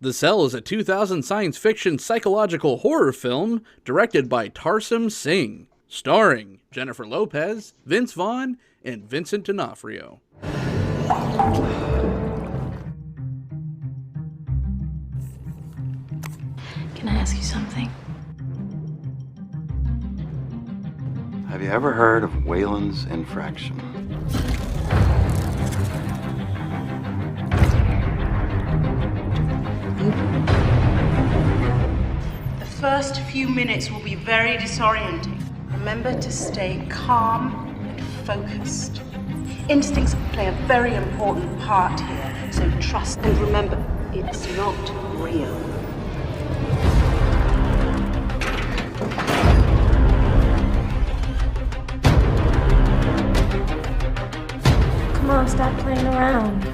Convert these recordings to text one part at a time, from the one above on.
The Cell is a 2000 science fiction psychological horror film directed by Tarsem Singh, starring Jennifer Lopez, Vince Vaughn, and Vincent D'Onofrio. Can I ask you something? Have you ever heard of Wayland's infraction? The first few minutes will be very disorienting. Remember to stay calm and focused. Instincts play a very important part here, so trust and remember, it's not real. Come on, stop playing around.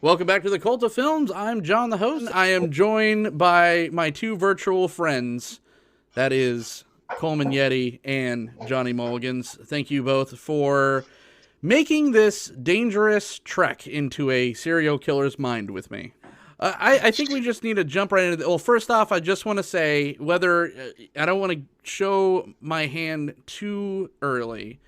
Welcome back to the Cult of Films. I'm John, the host. I am joined by my two virtual friends. That is Coleman Yeti and Johnny Mulligans. Thank you both for making this dangerous trek into a serial killer's mind with me. I think we just need to jump right into well, first off, I just want to say whether I don't want to show my hand too early.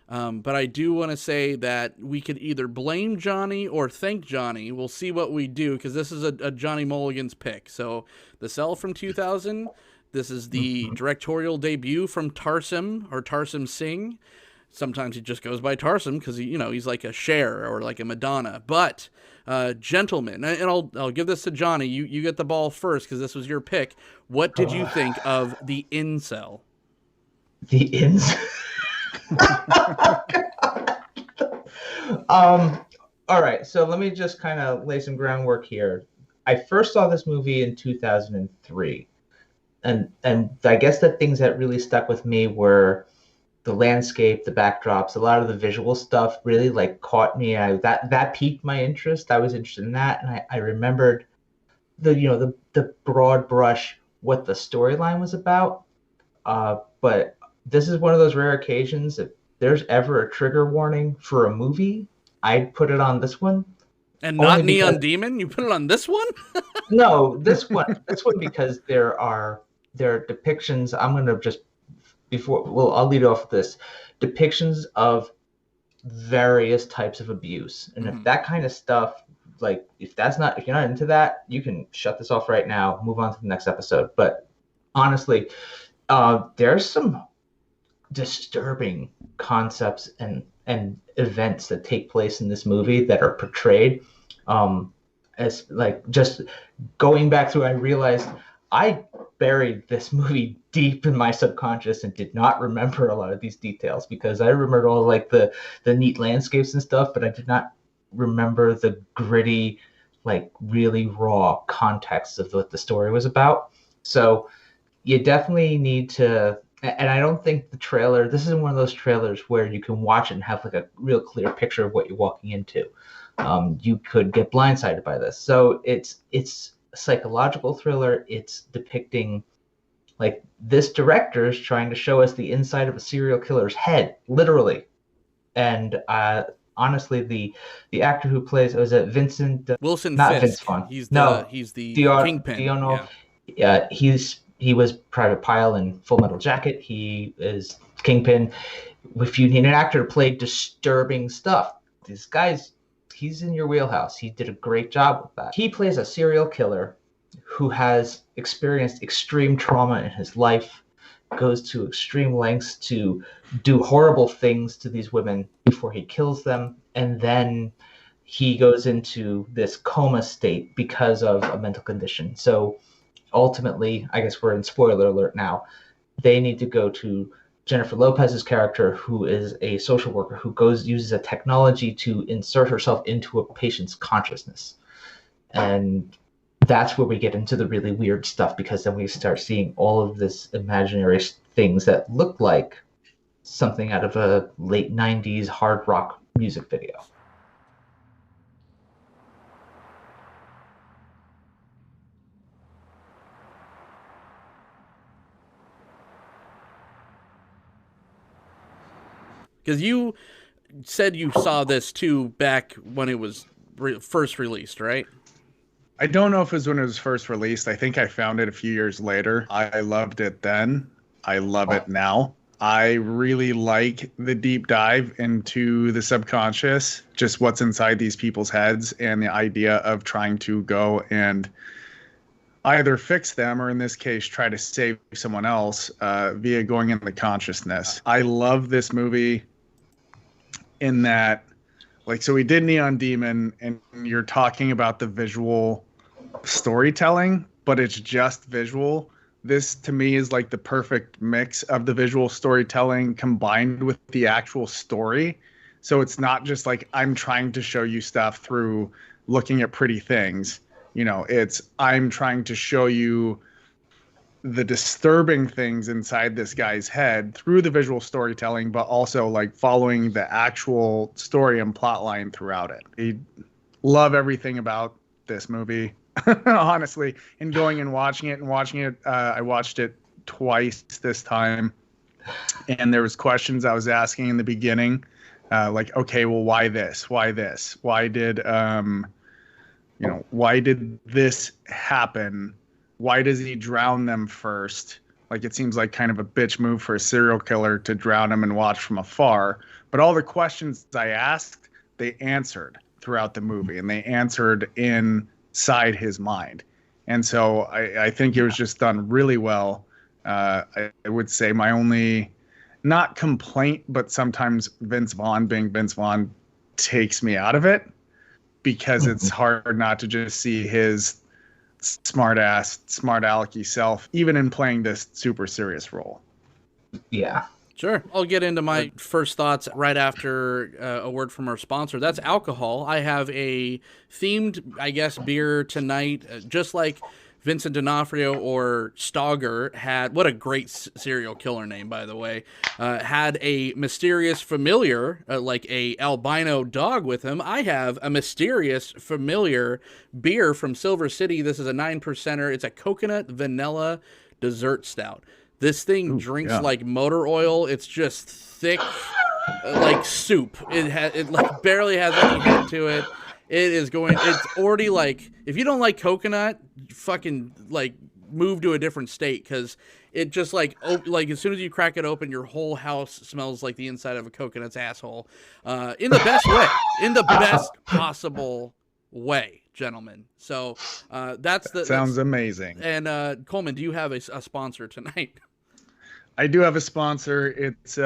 But I do want to say that we could either blame Johnny or thank Johnny. We'll see what we do, because this is a Johnny Mulligan's pick. So, The Cell from 2000. This is the directorial debut from Tarsem Singh. Sometimes he just goes by Tarsem because he's like a Cher or like a Madonna. But, gentlemen, and I'll give this to Johnny. You get the ball first because this was your pick. What did you think of The Incel? The Incel? All right, so let me just kind of lay some groundwork here. I first saw this movie in 2003, and I guess the things that really stuck with me were the landscape, the backdrops, a lot of the visual stuff really like caught me. That piqued my interest. I was interested in that, and I remembered the broad brush what the storyline was about. But this is one of those rare occasions, if there's ever a trigger warning for a movie, I'd put it on this one. And not Neon Demon? You put it on this one? No, this one because there are depictions. I'm going to just, I'll lead off with this. Depictions of various types of abuse. And if that kind of stuff, like, if you're not into that, you can shut this off right now, move on to the next episode. But honestly, there's some disturbing concepts and events that take place in this movie that are portrayed as like, just going back through, I realized I buried this movie deep in my subconscious and did not remember a lot of these details, because I remembered all like the neat landscapes and stuff, but I did not remember the gritty, like really raw context of what the story was about. So you definitely need to. And I don't think the trailer, this isn't one of those trailers where you can watch it and have like a real clear picture of what you're walking into. You could get blindsided by this. So it's a psychological thriller. It's depicting, like, this director is trying to show us the inside of a serial killer's head, literally. And honestly, the actor who plays, was it Vincent? Wilson not Fisk. Vince Vaughn. He's the Kingpin. Yeah, he was Private Pile in Full Metal Jacket. He is Kingpin. If you need an actor to play disturbing stuff, this guy's he's in your wheelhouse. He did a great job with that. He plays a serial killer who has experienced extreme trauma in his life, goes to extreme lengths to do horrible things to these women before he kills them, and then he goes into this coma state because of a mental condition. So ultimately, I guess we're in spoiler alert now, they need to go to Jennifer Lopez's character, who is a social worker who uses a technology to insert herself into a patient's consciousness. And that's where we get into the really weird stuff, because then we start seeing all of this imaginary things that look like something out of a late 90s hard rock music video. Because you said you saw this too back when it was first released, right? I don't know if it was when it was first released. I think I found it a few years later. I loved it then. I love it now. I really like the deep dive into the subconscious, just what's inside these people's heads, and the idea of trying to go and either fix them, or in this case, try to save someone else via going into the consciousness. I love this movie in that, like, so we did Neon Demon, and you're talking about the visual storytelling, but it's just visual. This, to me, is like the perfect mix of the visual storytelling combined with the actual story. So it's not just like I'm trying to show you stuff through looking at pretty things. You know, it's I'm trying to show you the disturbing things inside this guy's head through the visual storytelling, but also like following the actual story and plot line throughout it. I love everything about this movie, honestly, and going and watching it. I watched it twice this time, and there was questions I was asking in the beginning, like, okay, well, why this? Why this? Why did, why did this happen? Why does he drown them first? Like, it seems like kind of a bitch move for a serial killer to drown him and watch from afar. But all the questions I asked, they answered throughout the movie, and they answered inside his mind. And so I think it was just done really well. I would say my only, not complaint, but sometimes Vince Vaughn being Vince Vaughn takes me out of it, because it's hard not to just see his smart alecky self, even in playing this super serious role. Yeah. Sure. I'll get into my first thoughts right after a word from our sponsor. That's alcohol. I have a themed, I guess, beer tonight, just like Vincent D'Onofrio or Stogger had. What a great serial killer name, by the way. Had a mysterious familiar, like a albino dog with him. I have a mysterious familiar beer from Silver City. This is a 9%er. It's a coconut vanilla dessert stout. This thing drinks like motor oil. It's just thick, like soup. It like barely has any head to it. It's already like, if you don't like coconut, fucking like move to a different state, because it just like as soon as you crack it open, your whole house smells like the inside of a coconut's asshole, in the best way, in the best possible way, gentlemen. So sounds amazing. And Coleman, do you have a sponsor tonight? I do have a sponsor. It's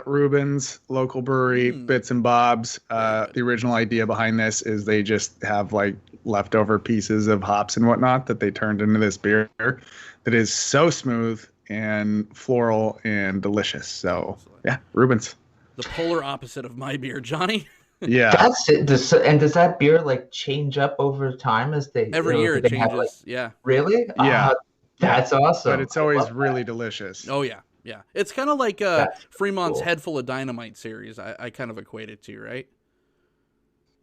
Reuben's local brewery, Bits and Bobs. The original idea behind this is they just have like leftover pieces of hops and whatnot that they turned into this beer that is so smooth and floral and delicious. So yeah, Reuben's. The polar opposite of my beer, Johnny. Yeah. That's it. Does that beer like change up over time as they every year it changes? Have, like, yeah. Really? Yeah. That's awesome. But it's always really delicious. Oh yeah. Yeah, it's kind of like Fremont's Head Full of Dynamite series. I kind of equate it to, right?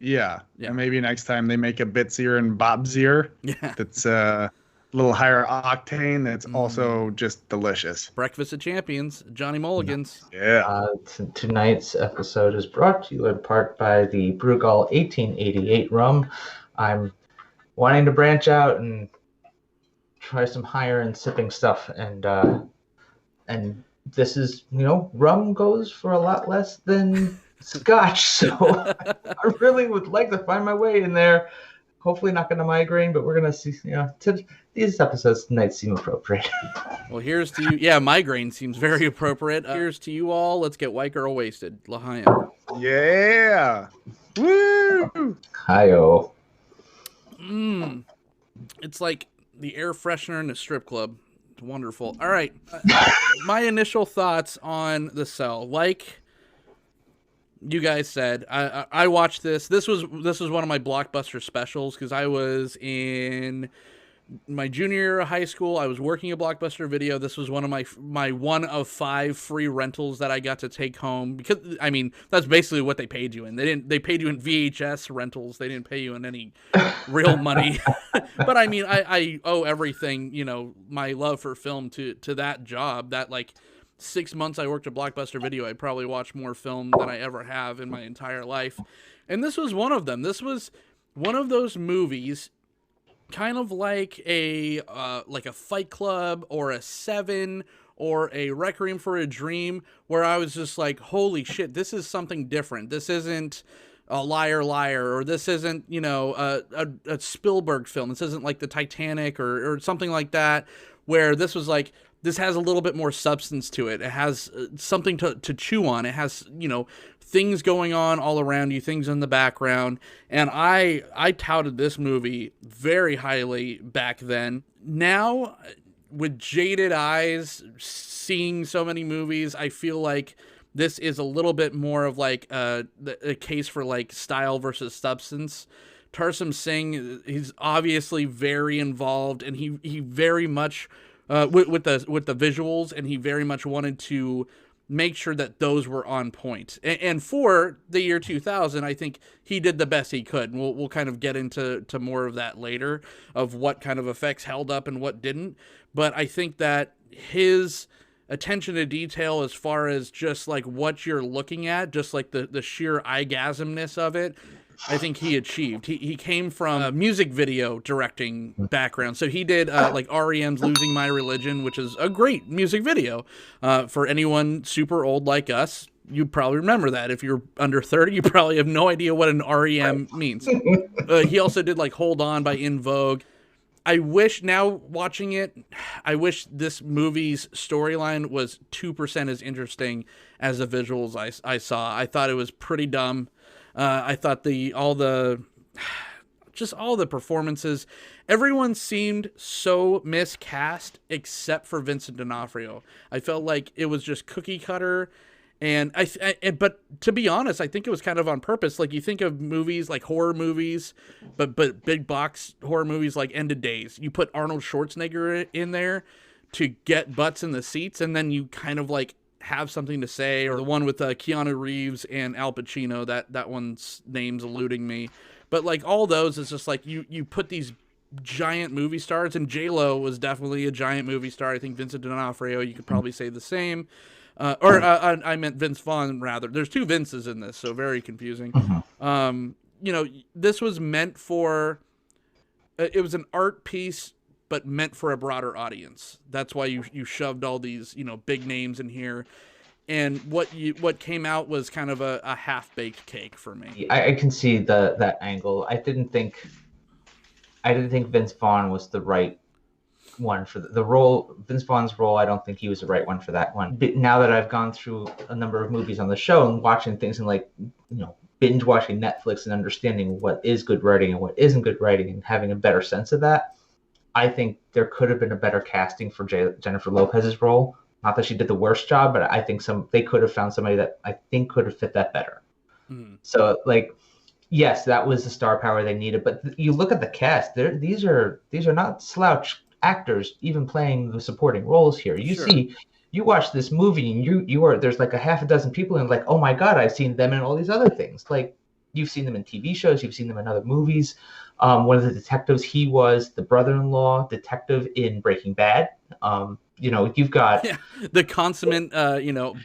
Yeah. And maybe next time they make a Bitsier and Bobsier. Yeah. That's a little higher octane. That's also just delicious. Breakfast of Champions, Johnny Mulligans. Yeah. Tonight's episode is brought to you in part by the Brugal 1888 rum. I'm wanting to branch out and try some higher end sipping stuff, and this is, rum goes for a lot less than scotch, so I really would like to find my way in there. Hopefully not going to migraine, but we're going to see, these episodes tonight seem appropriate. Well, here's to you. Yeah, migraine seems very appropriate. Here's to you all. Let's get white girl wasted. L'chaim. Yeah. Woo! Hi-yo. It's like the air freshener in a strip club. It's wonderful. All right. My initial thoughts on The Cell. Like you guys said, I watched this. This was one of my Blockbuster specials because I was in my junior year of high school. I was working at Blockbuster Video. This was one of my one of 5 free rentals that I got to take home because I mean that's basically what they paid you in. They paid you in VHS rentals. They didn't pay you in any real money. But I mean I owe everything, my love for film to that job. That like 6 months I worked at Blockbuster Video, I probably watched more film than I ever have in my entire life. And this was one of them. This was one of those movies kind of like a Fight Club or a Seven or a Requiem for a Dream, where I was just like, holy shit, this is something different. This isn't a Liar Liar, or this isn't, a Spielberg film. This isn't like the Titanic or something like that, where this was like, this has a little bit more substance to it. It has something to chew on. It has, things going on all around you, things in the background. And I touted this movie very highly back then. Now, with jaded eyes, seeing so many movies, I feel like this is a little bit more of like a case for like style versus substance. Tarsem Singh, he's obviously very involved, and he very much with the visuals, and he very much wanted to make sure that those were on point. And for the year 2000, I think he did the best he could. And we'll kind of get into more of that later, of what kind of effects held up and what didn't. But I think that his attention to detail, as far as just like what you're looking at, just like the sheer eye-gasmness of it, I think he achieved. He came from a music video directing background. So he did like REM's Losing My Religion, which is a great music video. For anyone super old like us, you probably remember that. If you're under 30, you probably have no idea what an REM means. He also did like Hold On by In Vogue. I wish, now watching it, I wish this movie's storyline was 2% as interesting as the visuals I saw. I thought it was pretty dumb. I thought all the performances, everyone seemed so miscast except for Vincent D'Onofrio. I felt like it was just cookie cutter, but to be honest, I think it was kind of on purpose. Like, you think of movies like horror movies, but big box horror movies like End of Days. You put Arnold Schwarzenegger in there to get butts in the seats, and then you kind of like have something to say. Or the one with Keanu Reeves and Al Pacino, that one's name's eluding me, but like all those is just like you put these giant movie stars, and J-Lo was definitely a giant movie star. I think Vincent D'Onofrio, you could probably say the same, I meant Vince Vaughn rather. There's 2 Vinces in this, so very confusing. This was meant for, it was an art piece but meant for a broader audience. That's why you shoved all these, big names in here. And what came out was kind of a half-baked cake for me. I can see that angle. I didn't think Vince Vaughn was the right one for the role. Vince Vaughn's role, I don't think he was the right one for that one. But now that I've gone through a number of movies on the show and watching things and like, binge watching Netflix and understanding what is good writing and what isn't good writing and having a better sense of that, I think there could have been a better casting for Jennifer Lopez's role. Not that she did the worst job, but I think they could have found somebody that I think could have fit that better. So, like, yes, that was the star power they needed. But you look at the cast; these are not slouch actors, even playing the supporting roles here. You watch this movie, and there's like a half a dozen people, and like, oh my god, I've seen them in all these other things. Like, you've seen them in TV shows, you've seen them in other movies. One of the detectives, he was the brother-in-law detective in Breaking Bad. You've got the consummate,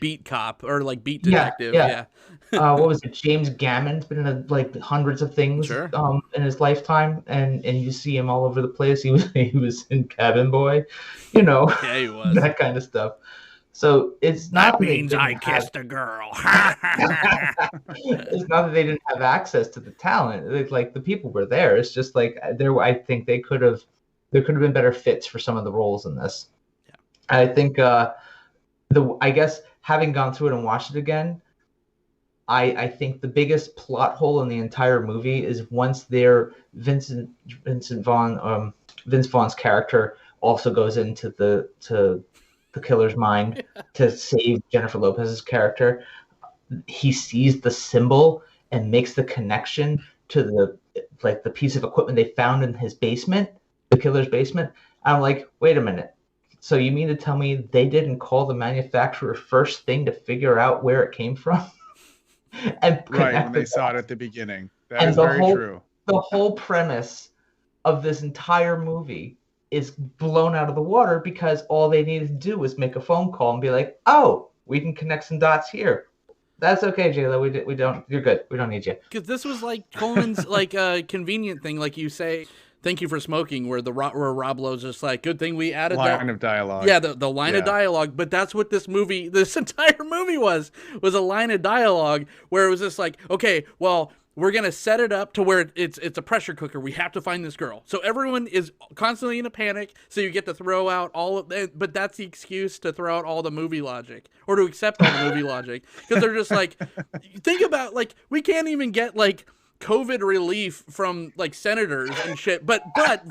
beat cop or like beat detective. Yeah. What was it? James Gammon's been in like hundreds of things in his lifetime, and you see him all over the place. He was in Cabin Boy, Yeah, he was. That kind of stuff. So it's That not they means didn't I have- kissed a girl. It's not that they didn't have access to the talent. It's like the people were there. It's just like I think there could have been better fits for some of the roles in this. Yeah. I think I guess having gone through it and watched it again, I think the biggest plot hole in the entire movie is once Vince Vaughn's character also goes into the killer's mind to save Jennifer Lopez's character. He sees the symbol and makes the connection to the piece of equipment they found in his basement, the killer's basement. I'm like, wait a minute. So you mean to tell me they didn't call the manufacturer first thing to figure out where it came from? And Right, when they saw it at the beginning. That and is the very whole, true. The whole premise of this entire movie is blown out of the water because all they needed to do was make a phone call and be like, "Oh, we can connect some dots here. That's okay, J-Lo. We don't. You're good. We don't need you." Because this was like Coleman's like convenient thing, like you say, "Thank you for smoking," where Rob Lowe's just like, "Good thing we added Line of dialogue. Yeah, the line of dialogue. But that's what this entire movie was a line of dialogue where it was just like, okay, well, we're going to set it up to where it's a pressure cooker. We have to find this girl. So everyone is constantly in a panic. So you get to throw out all of it. But that's the excuse to throw out all the movie logic or to accept all the movie logic. Because they're just like, think about, like, we can't even get, like, COVID relief from like senators and shit, but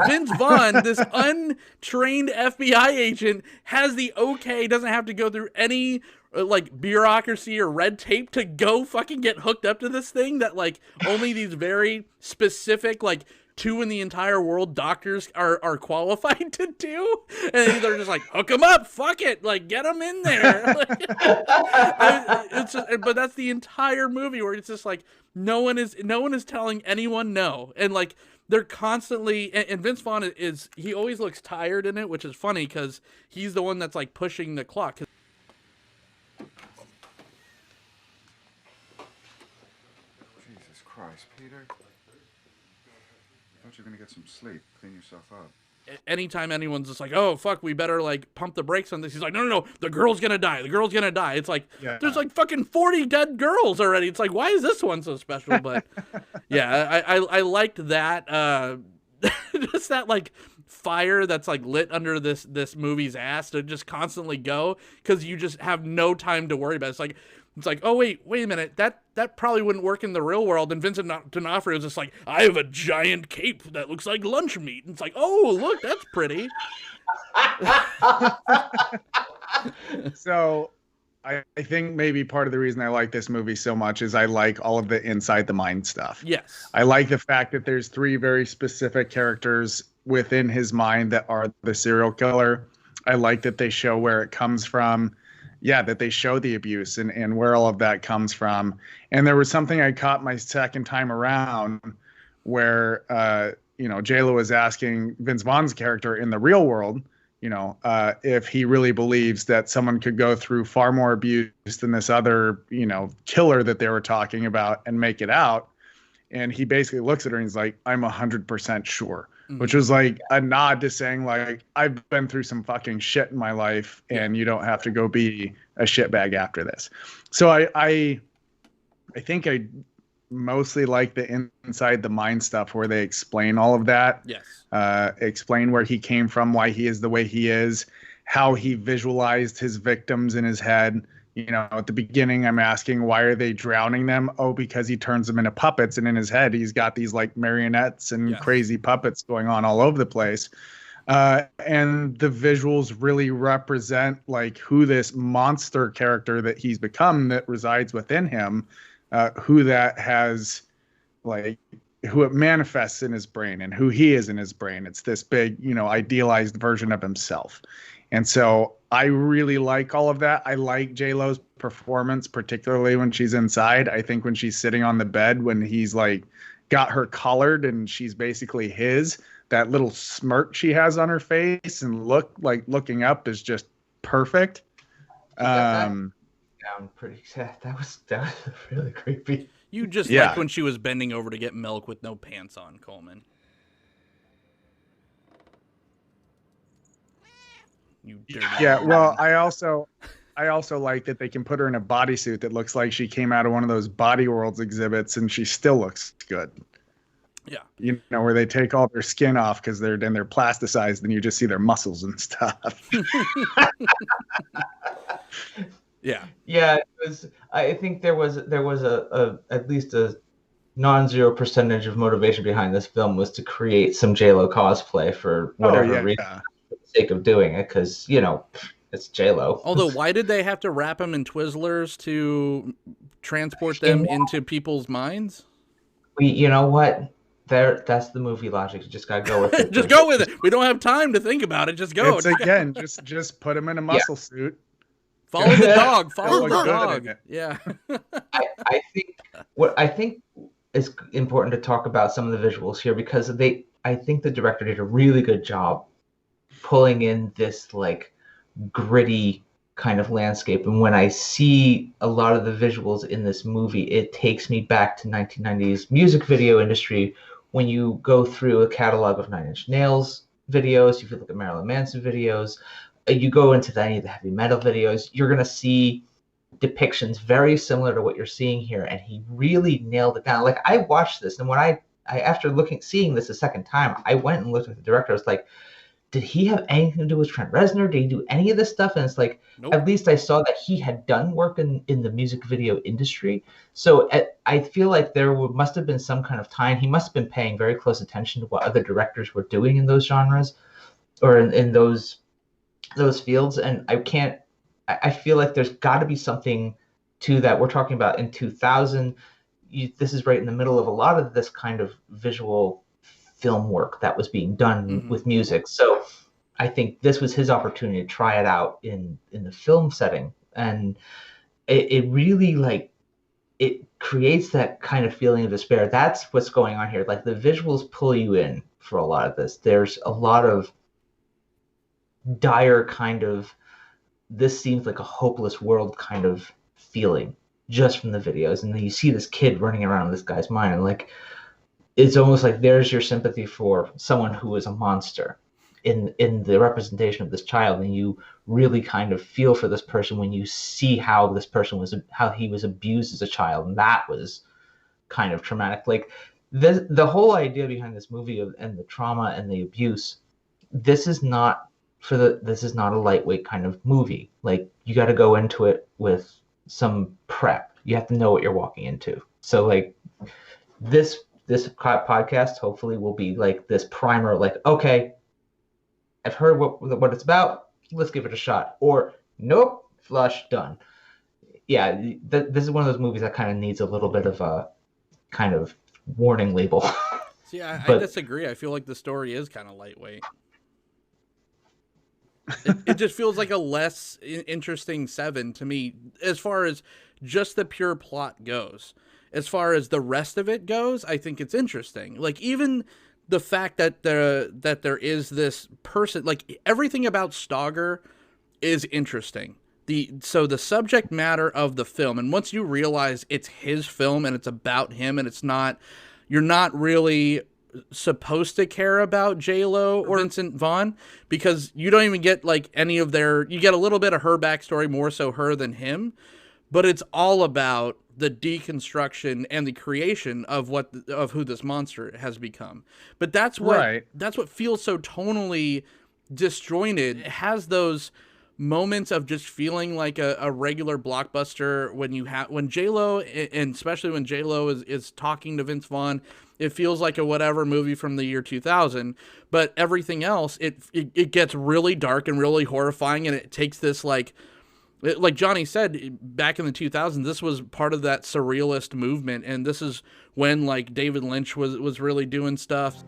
Vince Vaughn, this untrained FBI agent, has the okay, doesn't have to go through any like bureaucracy or red tape to go fucking get hooked up to this thing that like only these very specific like 2 in the entire world doctors are qualified to do, and they're just like, hook them up, fuck it, like get them in there. Like, it's just, but that's the entire movie where it's just like no one is telling anyone no, and like they're constantly and Vince Vaughn he always looks tired in it, which is funny because he's the one that's like pushing the clock. Jesus Christ, Peter. You're gonna get some sleep. Clean yourself up. Anytime anyone's just like, oh fuck, we better like pump the brakes on this, he's like, no, the girl's gonna die. It's like there's like fucking 40 dead girls already. It's like, why is this one so special? But yeah, I liked that just that like fire that's like lit under this movie's ass to just constantly go, because you just have no time to worry about it. It's like, oh wait a minute, that probably wouldn't work in the real world. And Vincent D'Onofrio is just like, I have a giant cape that looks like lunch meat. And it's like, oh look, that's pretty. So I think maybe part of the reason I like this movie so much is I like all of the inside the mind stuff. Yes. I like the fact that there's 3 very specific characters within his mind that are the serial killer. I like that they show where it comes from. Yeah, that they show the abuse and where all of that comes from. And there was something I caught my second time around where, J-Lo was asking Vince Vaughn's character in the real world, if he really believes that someone could go through far more abuse than this other, killer that they were talking about and make it out. And he basically looks at her and he's like, I'm 100% sure. Which was like a nod to saying, like, I've been through some fucking shit in my life and you don't have to go be a shitbag after this. So I think I mostly like the inside the mind stuff where they explain all of that. Yes. Explain where he came from, why he is the way he is, how he visualized his victims in his head. At the beginning, I'm asking, why are they drowning them? Oh, because he turns them into puppets. And in his head, he's got these like marionettes and crazy puppets going on all over the place. And the visuals really represent like who this monster character that he's become that resides within him, who that has like, who it manifests in his brain and who he is in his brain. It's this big, idealized version of himself. And so I really like all of that. I like J-Lo's performance, particularly when she's inside. I think when she's sitting on the bed, when he's like got her collared and she's basically his, that little smirk she has on her face and looking up is just perfect. Down pretty sad. That was really creepy. You just like when she was bending over to get milk with no pants on, Coleman. You dirty. Yeah, well, I also I also like that they can put her in a bodysuit that looks like she came out of one of those Body Worlds exhibits, and she still looks good. Yeah. You know, where they take all their skin off because they're plasticized, and you just see their muscles and stuff. Yeah. Yeah, it was. I think there was a at least a non-zero percentage of motivation behind this film was to create some JLo cosplay for whatever reason, for the sake of doing it, because it's JLo. Although, why did they have to wrap them in Twizzlers to transport them into people's minds? You know what? That's the movie logic. You just gotta go with it. Just go with it. We don't have time to think about it. Just go. It's again, just put him in a muscle suit. Follow the dog. Follow the dog. Yeah. I think is important to talk about some of the visuals here, because I think the director did a really good job pulling in this like gritty kind of landscape. And when I see a lot of the visuals in this movie, it takes me back to 1990s music video industry. When you go through a catalog of Nine Inch Nails videos, if you look at Marilyn Manson videos, you go into any of the heavy metal videos, you're going to see depictions very similar to what you're seeing here. And he really nailed it down. Like, I watched this, and when I after seeing this a second time, I went and looked at the director. I was like, did he have anything to do with Trent Reznor? Did he do any of this stuff? And it's like, nope. At least I saw that he had done work in the music video industry. So I feel like there must have been some kind of time. He must have been paying very close attention to what other directors were doing in those genres or in those fields. And I feel like there's got to be something to that. We're talking about in 2000. This is right in the middle of a lot of this kind of visual film work that was being done with music. So I think this was his opportunity to try it out in the film setting. And it really, like, it creates that kind of feeling of despair. That's what's going on here. Like, the visuals pull you in for a lot of this. There's a lot of dire kind of, this seems like a hopeless world kind of feeling just from the videos. And then you see this kid running around in this guy's mind, and like, it's almost like there's your sympathy for someone who is a monster in the representation of this child. And you really kind of feel for this person when you see how this person how he was abused as a child. And that was kind of traumatic. Like, the whole idea behind this movie and the trauma and the abuse, this is not a lightweight kind of movie. Like, you got to go into it with some prep. You have to know what you're walking into. So like, this podcast hopefully will be like this primer, like, okay, I've heard what it's about, let's give it a shot. Or nope, flush, done. Yeah, this is one of those movies that kind of needs a little bit of a kind of warning label. See, I disagree. I feel like the story is kind of lightweight. It just feels like a less interesting Seven to me, as far as just the pure plot goes. As far as the rest of it goes, I think it's interesting. Like, even the fact that there is this person, like, everything about Stogger is interesting. So the subject matter of the film, and once you realize it's his film and it's about him, and you're not really supposed to care about JLo or Vincent Vaughn, because you don't even get like any of you get a little bit of her backstory, more so her than him, but it's all about the deconstruction and the creation of who this monster has become. But that's what feels so tonally disjointed. It has those moments of just feeling like a regular blockbuster when JLo, and especially when JLo is talking to Vince Vaughn, it feels like a whatever movie from the year 2000. But everything else, it gets really dark and really horrifying, and it takes this like Johnny said, back in the 2000s, this was part of that surrealist movement, and this is when like David Lynch was really doing stuff.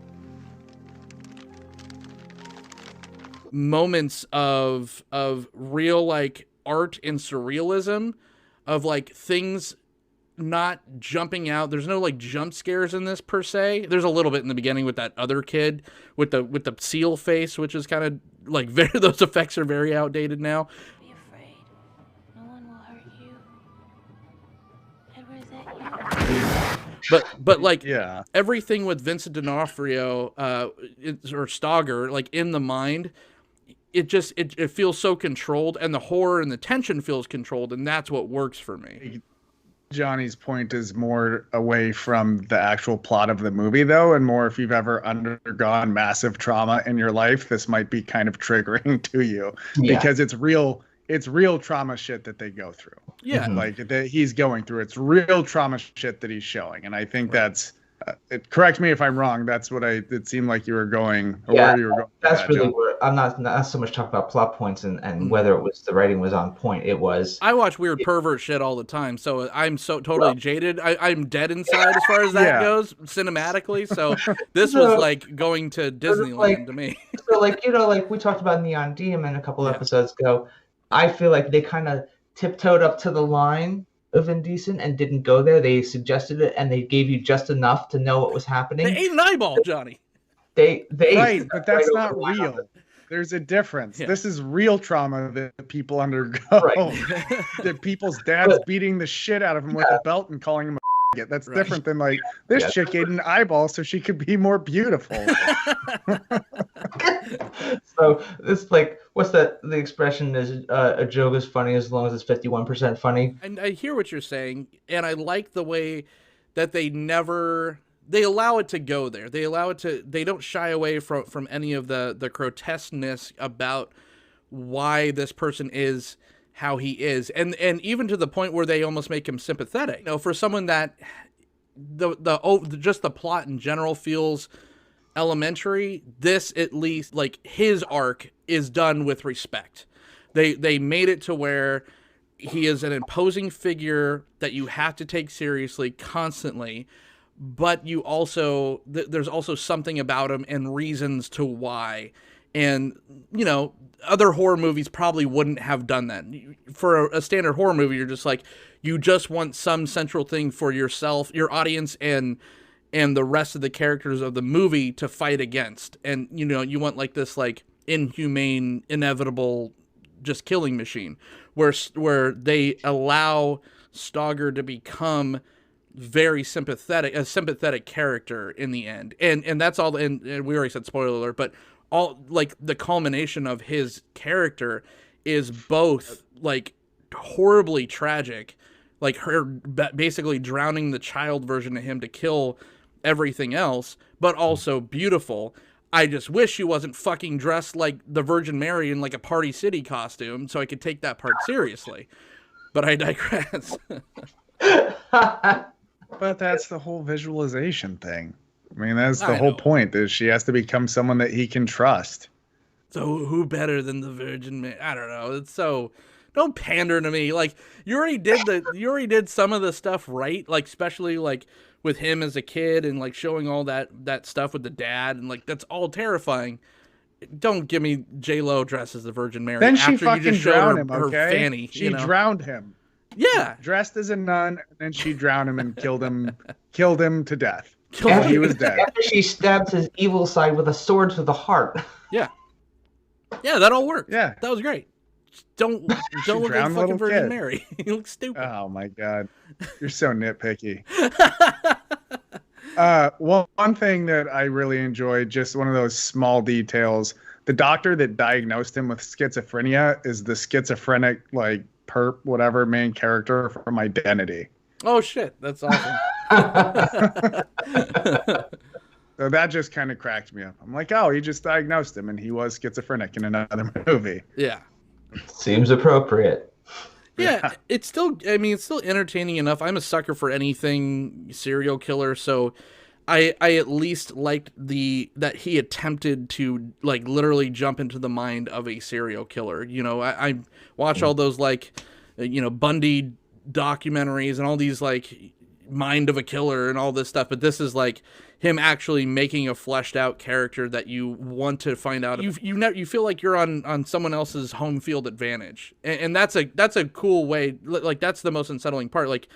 Moments of real like art and surrealism, of like things not jumping out. There's no like jump scares in this per se. There's a little bit in the beginning with that other kid with the seal face, which is kind of like those effects are very outdated now. Be afraid. No one will hurt you. Edward, is that you? But like, yeah, everything with Vincent D'Onofrio or Stogger, like in the mind, it feels so controlled, and the horror and the tension feels controlled, and that's what works for me. Johnny's point is more away from the actual plot of the movie, though, and more if you've ever undergone massive trauma in your life, this might be kind of triggering to you because it's real trauma shit that they go through. Yeah. Like that he's going through. It's real trauma shit that he's showing. And I think that's, correct me if I'm wrong. That's what it seemed like you were going, or where you were going. That's really where I'm not so much talking about plot points and whether it was the writing was on point. It was. I watch weird pervert shit all the time, so I'm so totally jaded. I'm dead inside as far as that goes, cinematically. So this was like going to Disneyland to me. So like we talked about Neon Demon a couple episodes ago. I feel like they kind of tiptoed up to the line of indecent and didn't go there. They suggested it and they gave you just enough to know what was happening. They ate an eyeball, Johnny. They right, but that's not real. There's a difference. Yeah. This is real trauma that people undergo. Right. That people's dads beating the shit out of them with a belt and calling him a faggot. That's different than like this chick ate an eyeball so she could be more beautiful. So it's like, what's that? The expression is a joke is funny as long as it's 51% funny. And I hear what you're saying, and I like the way that they allow it to go there. They don't shy away from any of the grotesqueness about why this person is how he is. And even to the point where they almost make him sympathetic. You know, for someone that just the plot in general feels elementary, this at least, like, his arc is done with respect. They made it to where he is an imposing figure that you have to take seriously constantly, but you also there's also something about him and reasons to why. And, you know, other horror movies probably wouldn't have done that. For a standard horror movie, you're just like, you just want some central thing for yourself, your audience, and the rest of the characters of the movie to fight against. And, you know, you want like this like inhumane, inevitable just killing machine where they allow Stogger to become very sympathetic, a sympathetic character in the end. And that's all. And we already said spoiler alert, but all like the culmination of his character is both like horribly tragic, like her basically drowning the child version of him to kill everything else, but also beautiful. I just wish she wasn't fucking dressed like the Virgin Mary in like a Party City costume so I could take that part seriously. But I digress. But that's the whole visualization thing. I mean, that's the whole point, is she has to become someone that he can trust. So who better than the Virgin Mary? I don't know. It's so... Don't pander to me. Like, you already did some of the stuff right, like especially like with him as a kid and like showing all that stuff with the dad, and like that's all terrifying. Don't give me J-Lo dressed as the Virgin Mary. Then she after fucking you just drowned him, her okay? fanny. She drowned him. Yeah. Dressed as a nun, and then she drowned him and killed him to death. He was dead. After she stabs his evil side with a sword to the heart. Yeah. Yeah, that all worked. Yeah. That was great. Don't look like fucking Virgin Mary. You look stupid. Oh my god, you're so nitpicky. One thing that I really enjoyed, just one of those small details, the doctor that diagnosed him with schizophrenia is the schizophrenic like perp whatever main character from Identity. Oh shit, that's awesome. So that just kind of cracked me up. I'm like, oh, he just diagnosed him and he was schizophrenic in another movie. Yeah. Seems appropriate. Yeah, it's still entertaining enough. I'm a sucker for anything serial killer, so I at least liked that he attempted to like literally jump into the mind of a serial killer. You know, I watch all those like, you know, Bundy documentaries and all these like Mind of a Killer and all this stuff, but this is like him actually making a fleshed out character that you want to find out. You feel like you're on someone else's home field advantage, and that's a cool way. Like that's the most unsettling part. Like,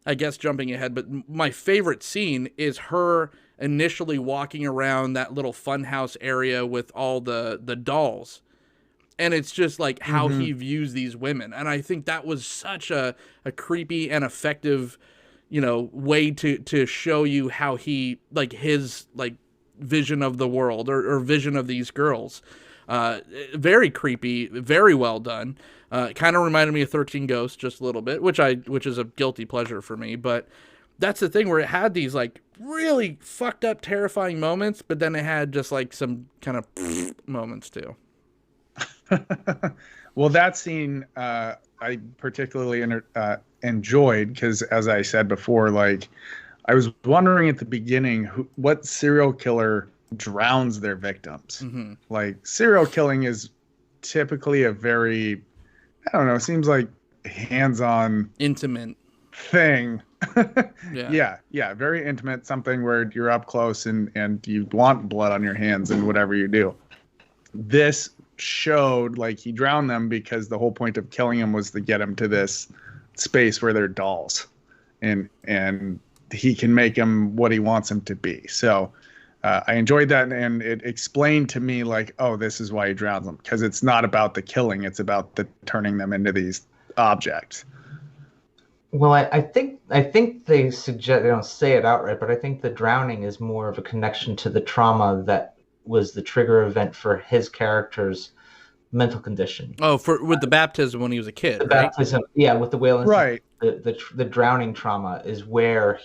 I guess jumping ahead, but my favorite scene is her initially walking around that little funhouse area with all the dolls. And it's just like how he views these women. And I think that was such a creepy and effective, you know, way to show you how he, like his like vision of the world or vision of these girls. Very creepy, very well done. Kind of reminded me of 13 Ghosts just a little bit, which is a guilty pleasure for me. But that's the thing where it had these like really fucked up, terrifying moments, but then it had just like some kind of moments too. Well, that scene I particularly enjoyed because, as I said before, like I was wondering at the beginning what serial killer drowns their victims. Mm-hmm. Like serial killing is typically a very, I don't know, it seems like hands-on, intimate thing. Yeah. Yeah, very intimate, something where you're up close and you want blood on your hands and whatever you do. This showed like he drowned them because the whole point of killing him was to get him to this space where they're dolls, and he can make him what he wants him to be. So I enjoyed that, and it explained to me like, oh, this is why he drowns them, because it's not about the killing, it's about the turning them into these objects. Well, I think they suggest, they don't say it outright, but I think the drowning is more of a connection to the trauma that was the trigger event for his character's mental condition. Oh, with the baptism when he was a kid, The right? baptism, yeah, with the Wayland. Right. The drowning trauma is where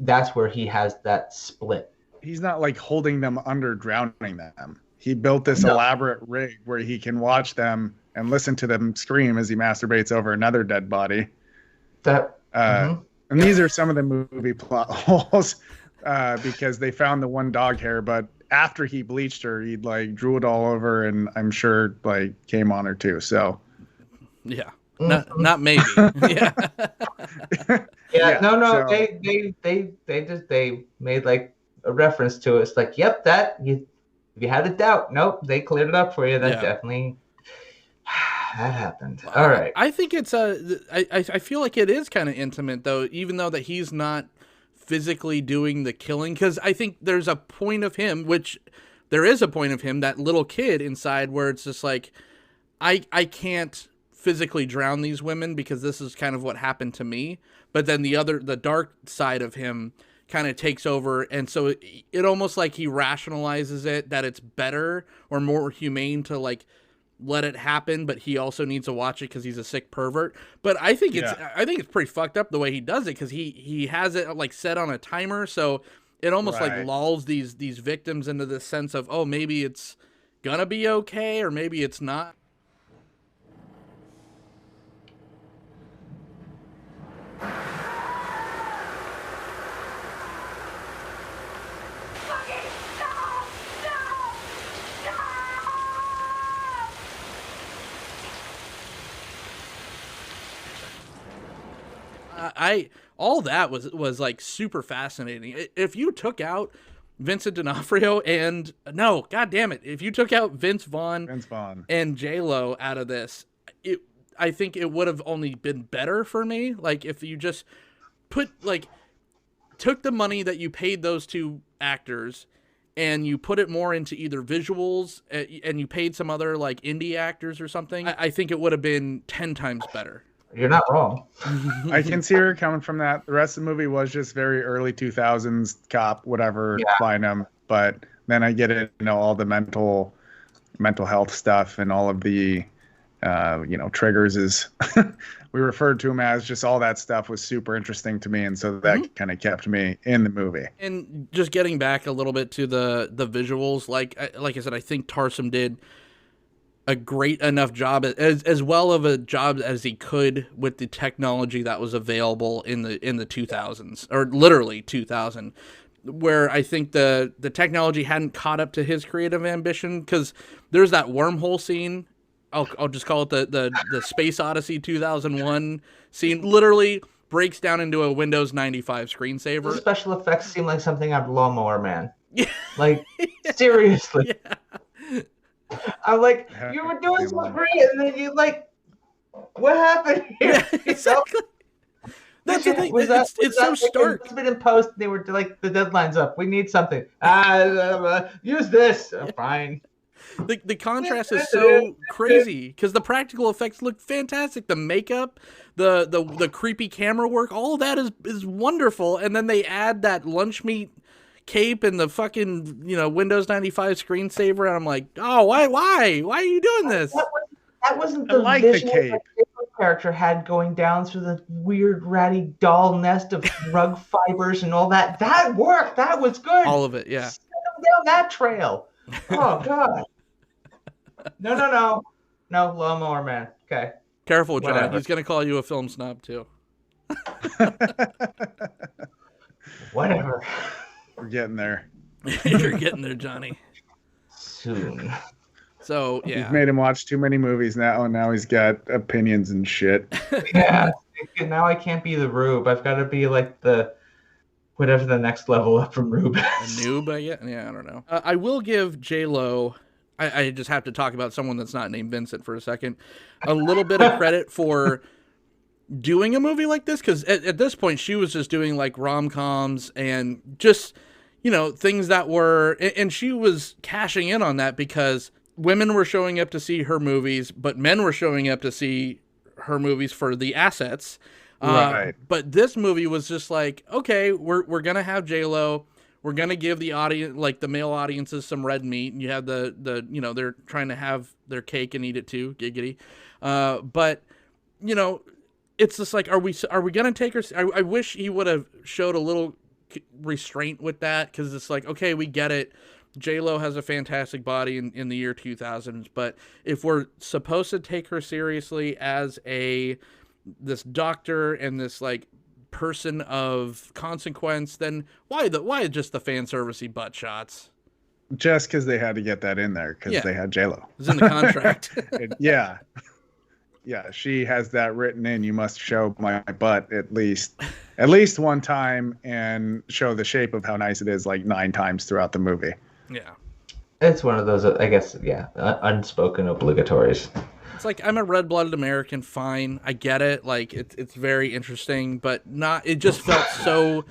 that's where he has that split. He's not like holding them under, drowning them. He built this elaborate rig where he can watch them and listen to them scream as he masturbates over another dead body. And these are some of the movie plot holes because they found the one dog hair, but after he bleached her, he like drew it all over, and I'm sure like came on her too. So yeah, not maybe. Yeah. No. So, They made like a reference to it. It's like, yep, if you had a doubt, nope, they cleared it up for you. That definitely that happened. All right. I think it's I feel like it is kind of intimate though, even though that he's not physically doing the killing, because I think there's a point of him, that little kid inside where it's just like, I can't physically drown these women because this is kind of what happened to me. But then the dark side of him kind of takes over, and so it almost like he rationalizes it that it's better or more humane to like let it happen, but he also needs to watch it because he's a sick pervert. But I think it's pretty fucked up the way he does it, because he has it like set on a timer, so it almost like lulls these victims into this sense of, oh, maybe it's gonna be okay or maybe it's not. All that was like super fascinating. If you took out Vincent D'Onofrio and if you took out Vince Vaughn and J-Lo out of this, I think it would have only been better for me. Like if you just took the money that you paid those two actors and you put it more into either visuals and you paid some other like indie actors or something, I think it would have been 10 times better. You're not wrong. I can see her coming from that. The rest of the movie was just very early 2000s cop, whatever, find them. But then I get it, all the mental health stuff and all of the, triggers is we referred to them as, just all that stuff was super interesting to me. And so that kind of kept me in the movie. And just getting back a little bit to the visuals, like I said, I think Tarsem did a great enough job, as well of a job as he could with the technology that was available in the 2000s, or literally 2000, where I think the technology hadn't caught up to his creative ambition, because there's that wormhole scene. I'll just call it the Space Odyssey 2001 scene. Literally breaks down into a Windows 95 screensaver. The special effects seem like something out of Lawnmower Man. Like seriously. Yeah. I'm like, you were doing so great, and then you like, what happened here? Yeah, exactly. That's the thing. It's so stark. It's been in post. They were like, the deadline's up. We need something. Use this. Fine. The contrast is so crazy because the practical effects look fantastic. The makeup, the creepy camera work, all of that is wonderful. And then they add that lunch meat cape and the fucking, Windows 95 screensaver, and I'm like, oh, why are you doing this? That wasn't I the like the vision cape. that the character had going down through the weird ratty doll nest of rug fibers and all that. That worked. That was good. All of it, yeah. Send them down that trail. Oh God. No, lawnmower man. Okay. Careful, John. Whatever. He's gonna call you a film snob too. Whatever. We're getting there. You're getting there, Johnny. Soon. So yeah, You've made him watch too many movies now, and now he's got opinions and shit. Yeah. Now I can't be the Rube. I've got to be like the whatever the next level up from Rube is. a noob, yeah, I don't know. I will give J-Lo. I just have to talk about someone that's not named Vincent for a second. A little bit of credit for doing a movie like this, because at this point she was just doing like rom-coms and just things that were, and she was cashing in on that because women were showing up to see her movies, but men were showing up to see her movies for the assets. Right. But this movie was just like, okay, we're gonna have J-Lo. We're gonna give the audience, like the male audiences, some red meat. And you have the they're trying to have their cake and eat it too, giggity. But it's just like, are we gonna take her? I wish he would have showed a little restraint with that, because it's like, okay, we get it. J-Lo has a fantastic body in the year 2000s, but if we're supposed to take her seriously as this doctor and this like person of consequence, then why just the fan servicey butt shots? Just because they had to get that in there, because they had J-Lo. It was in the contract. Yeah, she has that written in. You must show my butt at least one time and show the shape of how nice it is like 9 times throughout the movie. Yeah. It's one of those, I guess, unspoken obligatories. It's like, I'm a red-blooded American, fine. I get it. Like, it's very interesting, but it just felt so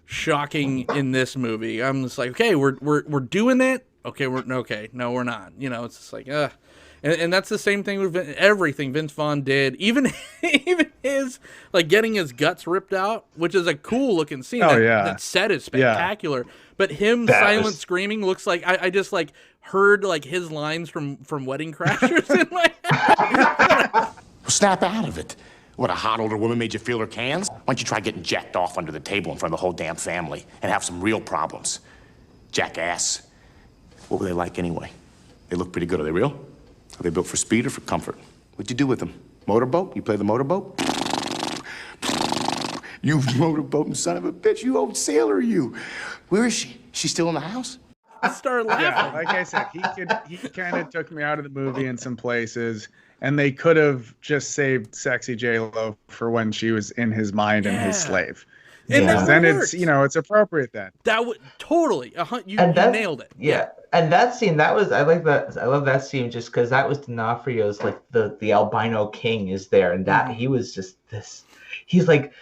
shocking in this movie. I'm just like, okay, we're doing it. Okay, no, we're not. It's just like, ugh. And that's the same thing with everything Vince Vaughn did. Even his, like, getting his guts ripped out, which is a cool looking scene. That set is spectacular. Yeah. But him silent screaming looks like I just like heard like his lines from Wedding Crashers in my head. Snap out of it. What, a hot older woman made you feel her cans? Why don't you try getting jacked off under the table in front of the whole damn family and have some real problems? Jackass. What were they like anyway? They look pretty good. Are they real? Are they built for speed or for comfort? What'd you do with them? Motorboat? You play the motorboat? You motorboating son of a bitch. You old sailor, you. Where is she? She's still in the house? I started laughing. Yeah, like I said, he kind of took me out of the movie in some places, and they could have just saved sexy J-Lo for when she was in his mind and his slave. And then it's it's appropriate then. That would totally you nailed it. Yeah. And that scene, I like that. I love that scene just because that was D'Onofrio's, like the albino king is there, and that he was just this. He's like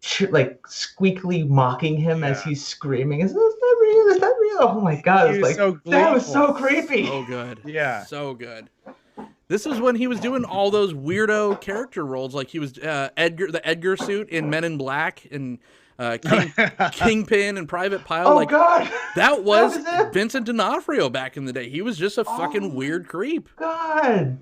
squeakily mocking him as he's screaming. Is that real? Is that real? Oh my God! It's like that was so creepy. So good. Yeah. So good. This was when he was doing all those weirdo character roles, like he was the Edgar suit in Men in Black and Kingpin and Private Pile. Oh God, that was Vincent D'Onofrio back in the day. He was just a fucking weird creep. God,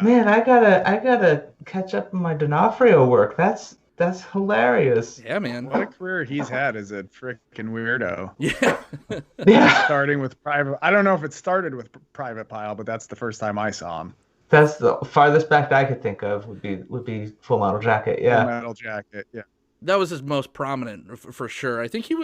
man, I gotta catch up on my D'Onofrio work. That's hilarious. Yeah, man. What a career he's had as a freaking weirdo. Yeah. Starting with Private. I don't know if it started with Private Pile, but that's the first time I saw him. That's the farthest back that I could think of would be Full Metal Jacket. Yeah. Full Metal Jacket. Yeah. That was his most prominent for sure. I think he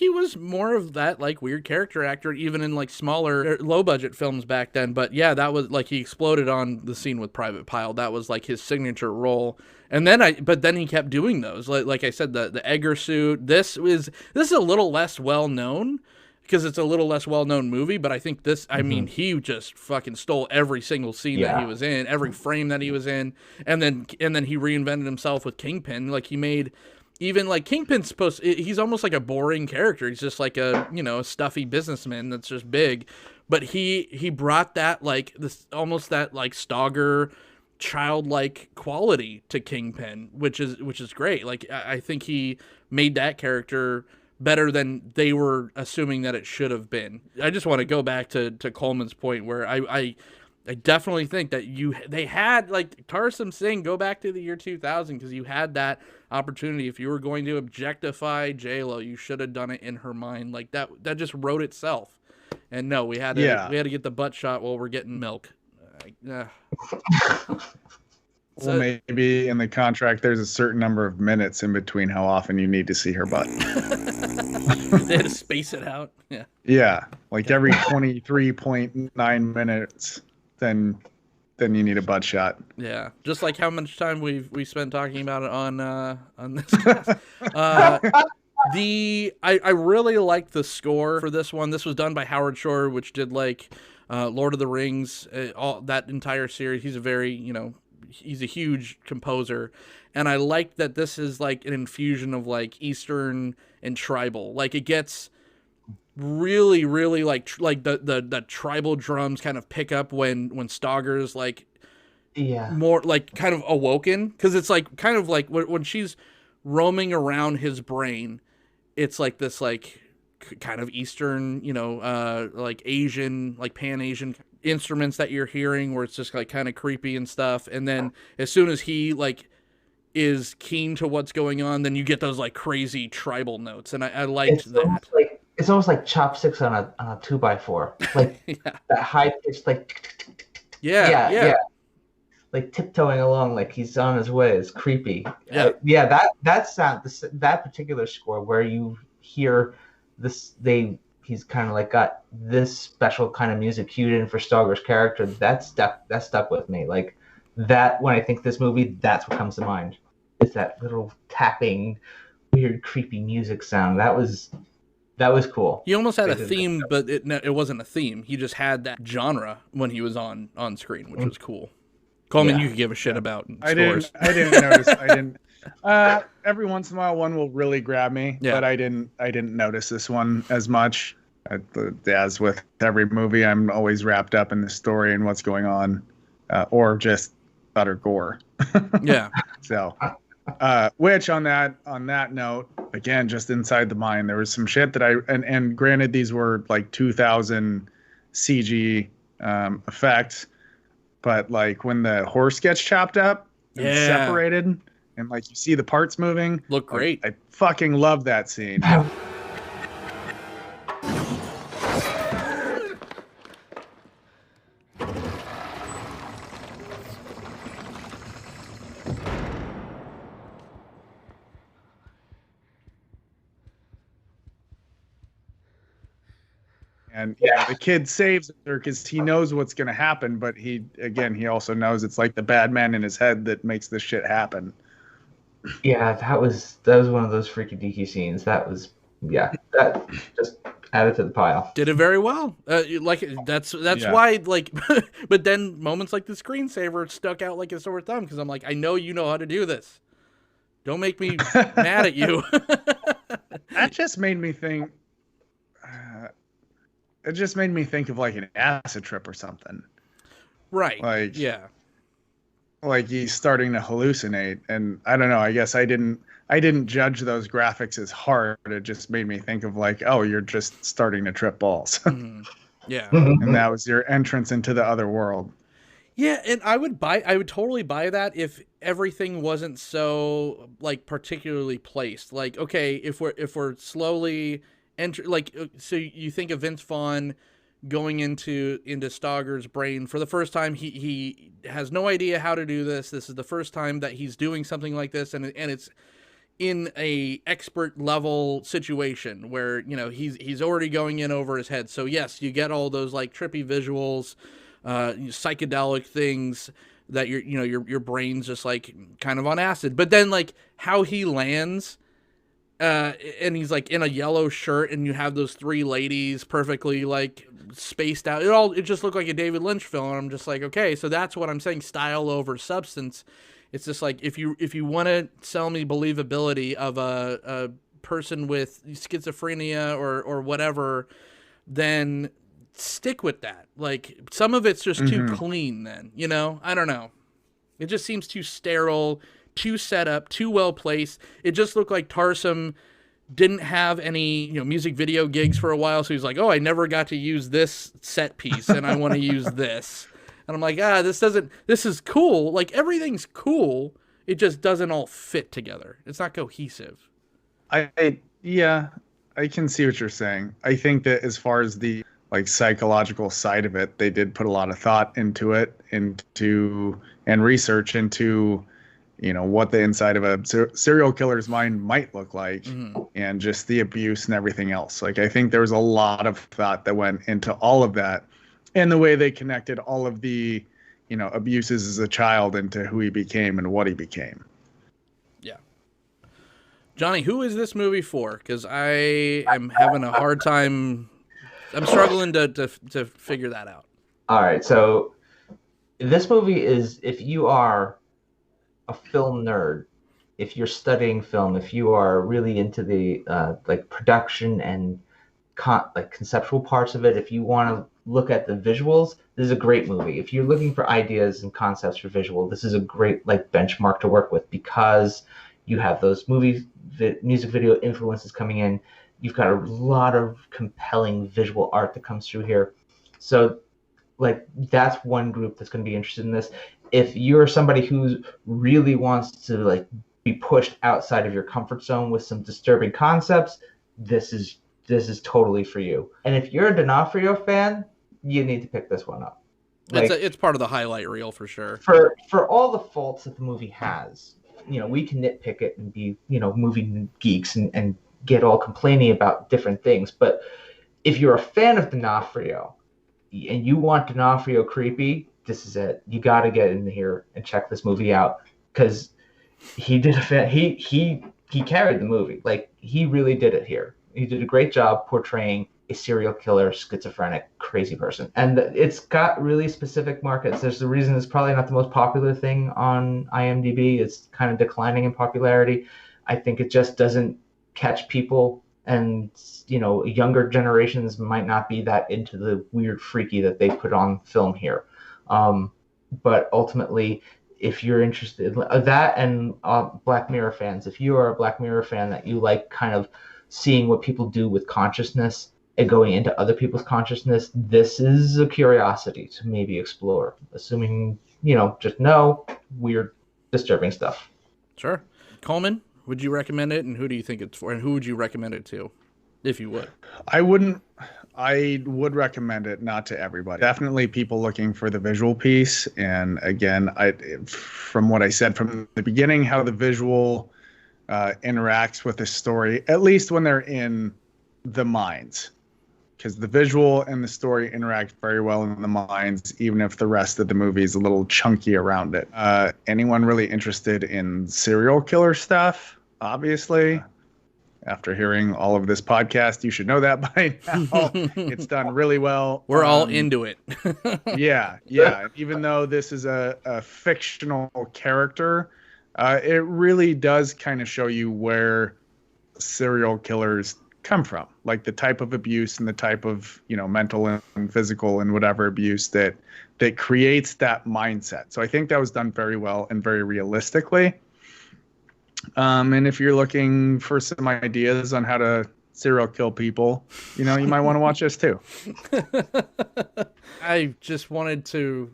was more of that like weird character actor even in like smaller low budget films back then. But yeah, that was like he exploded on the scene with Private Pile. That was like his signature role. And then he kept doing those. Like I said, the Edgar suit. This is a little less well known because it's a little less well known movie. But I think this. I mean, he just fucking stole every single scene that he was in, every frame that he was in, and then he reinvented himself with Kingpin. Like he made. Even like Kingpin's he's almost like a boring character. He's just like a stuffy businessman that's just big, but he brought that like this almost that like Stogger childlike quality to Kingpin, which is great. Like I think he made that character better than they were assuming that it should have been. I just want to go back to Coleman's point where I definitely think that they had, like Tarsem saying, go back to the year 2000 because you had that opportunity. If you were going to objectify J-Lo, you should have done it in her mind. Like that just wrote itself. And no, we had to get the butt shot while we're getting milk. Well, maybe in the contract there's a certain number of minutes in between how often you need to see her butt. They had to space it out. Yeah. Yeah, like every 23.9 minutes, then you need a butt shot. Yeah, just like how much time we spent talking about it on this cast. I really liked the score for this one. This was done by Howard Shore, which did like Lord of the Rings, all that entire series. He's a very, he's a huge composer, and I like that this is like an infusion of like Eastern and tribal. Like it gets really, really like the tribal drums kind of pick up when Stogger's like more like kind of awoken, because it's like kind of like when she's roaming around his brain, it's like this like kind of Eastern, like Asian, like Pan-Asian instruments that you're hearing where it's just like kind of creepy and stuff. And then as soon as he like is keen to what's going on, then you get those like crazy tribal notes. And I liked that. It's almost like chopsticks on a 2x4. Like that high pitched like yeah. Like tiptoeing along like he's on his way. It's creepy. Yeah. That sound, that particular score where you hear this, he's kind of like got this special kind of music cued in for Stogger's character. That stuck with me. Like that, when I think this movie, that's what comes to mind. It's that little tapping, weird, creepy music sound. That was cool. He almost had a theme, but it wasn't a theme. He just had that genre when he was on screen, which was cool. Coleman, you could give a shit about scores. I didn't notice. Every once in a while, one will really grab me, but I didn't notice this one as much. As with every movie, I'm always wrapped up in the story and what's going on, or just utter gore. Yeah. So, which on that note, again, just inside the mind, there was some shit that and granted these were like 2000 CG effects, but like when the horse gets chopped up and separated, and like you see the parts moving, look great. I fucking love that scene. And the kid saves her because he knows what's going to happen, but he also knows it's like the bad man in his head that makes this shit happen. Yeah, that was one of those freaky deaky scenes. That just added to the pile. Did it very well. That's why, like, but then moments like the screensaver stuck out like a sore thumb, because I'm like, I know you know how to do this. Don't make me mad at you. That just made me think. It just made me think of like an acid trip or something. Right. Like, like he's starting to hallucinate, and I don't know. I guess I didn't judge those graphics as hard. It just made me think of like, oh, you're just starting to trip balls. Mm-hmm. Yeah. And that was your entrance into the other world. Yeah, and I would totally buy that if everything wasn't so like particularly placed. Like, okay, if we're slowly so you think of Vince Vaughn going into Stogger's brain for the first time. He has no idea how to do this. This is the first time that he's doing something like this, and it's in a expert level situation where he's already going in over his head. So yes, you get all those like trippy visuals, psychedelic things that your brain's just like kind of on acid. But then like how he lands. And he's like in a yellow shirt, and you have those three ladies perfectly like spaced out. It just looked like a David Lynch film. And I'm just like, okay, so that's what I'm saying, style over substance. It's just like if you want to sell me believability of a person with schizophrenia or whatever, then stick with that. Like some of it's just too clean. Then I don't know. It just seems too sterile. Too set up, too well placed. It just looked like Tarsem didn't have any, music video gigs for a while. So he's like, oh, I never got to use this set piece and I want to use this. And I'm like, this is cool. Like, everything's cool. It just doesn't all fit together. It's not cohesive. Yeah, I can see what you're saying. I think that as far as the like psychological side of it, they did put a lot of thought into it, and research into, what the inside of a serial killer's mind might look like, and just the abuse and everything else. Like, I think there was a lot of thought that went into all of that, and the way they connected all of the, abuses as a child into who he became and what he became. Yeah. Johnny, who is this movie for? Because I am having a hard time. I'm struggling to figure that out. All right, so this movie is, if you are a film nerd, if you're studying film, if you are really into the like production and conceptual parts of it, if you want to look at the visuals, this is a great movie. If you're looking for ideas and concepts for visual, this is a great benchmark to work with, because you have those music video influences coming in. You've got a lot of compelling visual art that comes through here. So that's one group that's going to be interested in this. If you're somebody who really wants to be pushed outside of your comfort zone with some disturbing concepts, this is totally for you. And if you're a D'Onofrio fan, you need to pick this one up. It's part of the highlight reel for sure. For all the faults that the movie has, we can nitpick it and be, movie geeks and get all complaining about different things. But if you're a fan of D'Onofrio and you want D'Onofrio creepy, this is it. You got to get in here and check this movie out, because he did he carried the movie. He really did it here. He did a great job portraying a serial killer, schizophrenic, crazy person. And it's got really specific markets. There's the reason it's probably not the most popular thing on IMDb. It's kind of declining in popularity. I think it just doesn't catch people, and younger generations might not be that into the weird freaky that they put on film here. But ultimately, if you're interested in that, and Black Mirror fans, if you are a Black Mirror fan that you like kind of seeing what people do with consciousness and going into other people's consciousness, this is a curiosity to maybe explore, assuming just no weird, disturbing stuff. Sure. Coleman, would you recommend it, and who do you think it's for, and who would you recommend it to, if you would? I would recommend it, not to everybody. Definitely people looking for the visual piece. And again, from what I said from the beginning, how the visual interacts with the story, at least when they're in the minds, because the visual and the story interact very well in the minds, even if the rest of the movie is a little chunky around it. Anyone really interested in serial killer stuff, obviously, after hearing all of this podcast, you should know that by now. It's done really well. We're all into it. Yeah. Even though this is a fictional character, it really does kind of show you where serial killers come from, like the type of abuse and the type of mental and physical and whatever abuse that creates that mindset. So I think that was done very well and very realistically. And if you're looking for some ideas on how to serial kill people, you might want to watch this too. I just wanted to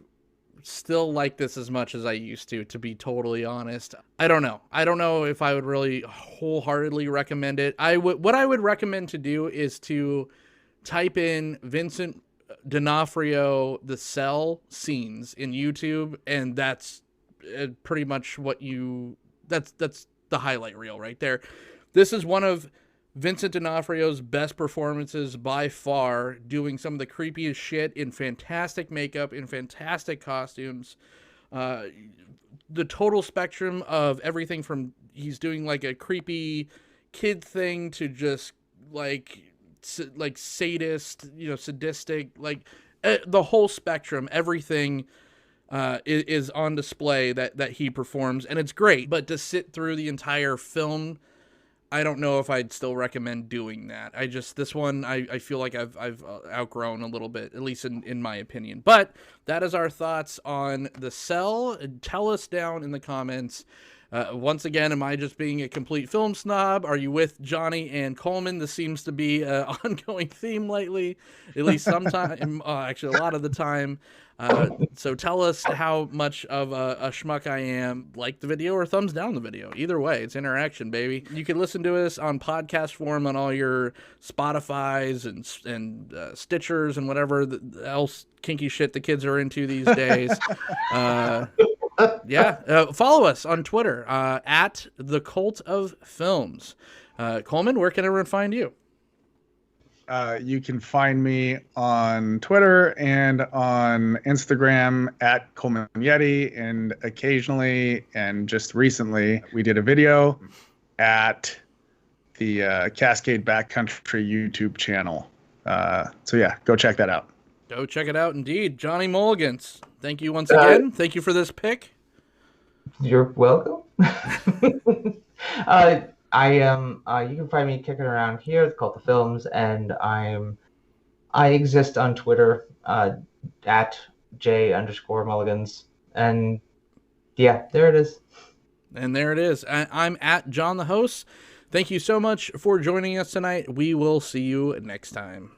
still like this as much as I used to be totally honest. I don't know if I would really wholeheartedly recommend it. What I would recommend to do is to type in Vincent D'Onofrio The Cell scenes in YouTube, and that's pretty much that's the highlight reel right there. This is one of Vincent D'Onofrio's best performances by far, doing some of the creepiest shit in fantastic makeup, in fantastic costumes. The total spectrum of everything from he's doing a creepy kid thing to just sadist, sadistic, the whole spectrum, everything is on display that he performs, and it's great. But to sit through the entire film, I don't know if I'd still recommend doing that. This one, I feel like I've outgrown a little bit, at least in my opinion. But that is our thoughts on The Cell. Tell us down in the comments Once again, am I just being a complete film snob? Are you with Johnny and Coleman? This seems to be an ongoing theme lately, at least sometime, actually a lot of the time. So tell us how much of a schmuck I am. Like the video or thumbs down the video. Either way, it's interaction, baby. You can listen to us on podcast form on all your Spotifys and Stitchers and whatever else kinky shit the kids are into these days. Follow us on Twitter at The Cult of Films. Coleman, where can everyone find you? You can find me on Twitter and on Instagram at Coleman Yeti, and occasionally and just recently we did a video at the Cascade Backcountry YouTube channel. So yeah, go check that out. Go check it out, indeed. Johnny Mulligans, thank you once again. Thank you for this pick. You're welcome. You can find me kicking around here, the Cult of Films, and I exist on Twitter at J_Mulligans, and yeah, there it is. And there it is. I'm at John the Host. Thank you so much for joining us tonight. We will see you next time.